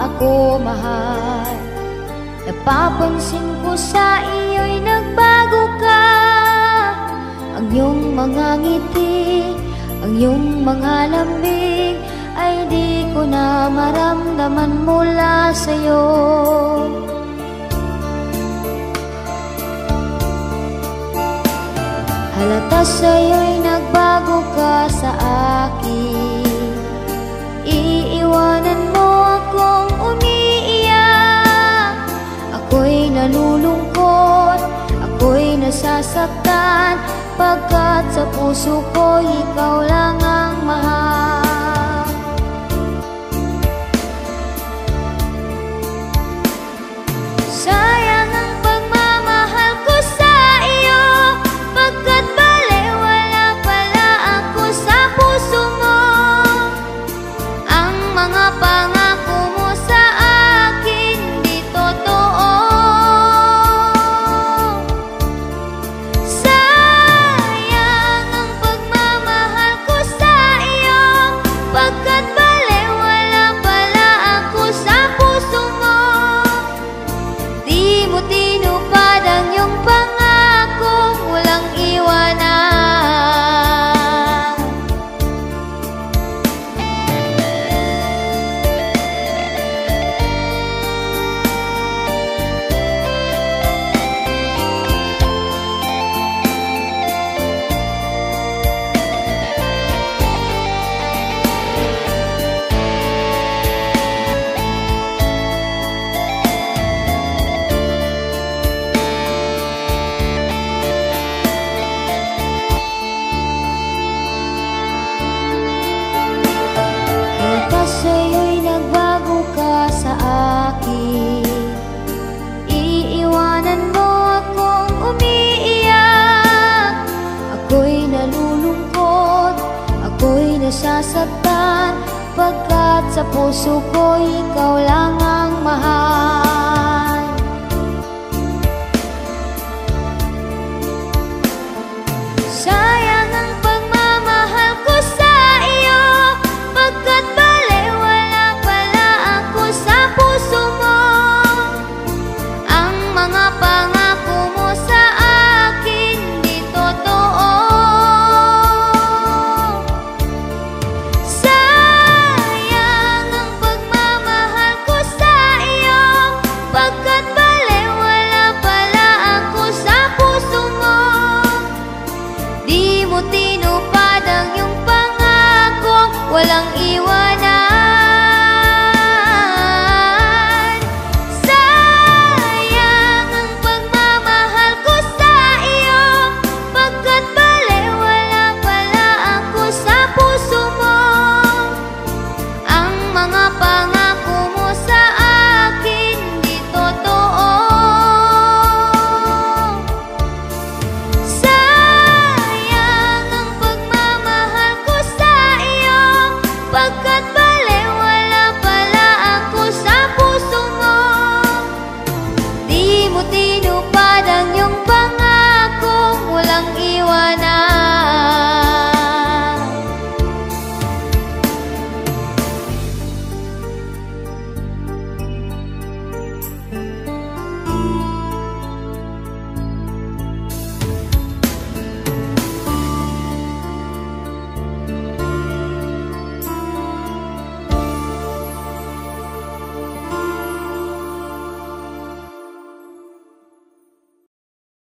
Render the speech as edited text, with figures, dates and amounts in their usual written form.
ako mahal. Napapansin ko sa iyo'y nagbago ka. Ang iyong mga ngiti, ang iyong mga lambing ay di ko na maramdaman mula sa'yo. Halata sa'yo'y nagbago ka sa akin. Iiwanan mo akong umiiyak. Ako'y nalulungkot, ako'y nasasaktan, pagkat sa puso ko ikaw lang ang mahal. Sayang ang pagmamahal ko sa iyo, pagkat balewala pala ako sa puso mo. Ang mga pangako mo sa akin di totoo. Sayang ang pagmamahal ko sa iyo, pagkat balewala pala ako sa puso mo. Di mo tinupad ang iyong pangako, walang iwanan. Halata sa'yo'y nagbago ka sa akin. Iiwanan mo akong umiiyak. Ako'y nalulungkot, ako'y nasasaktan, pagkat sa puso ko ikaw lang ang mahal.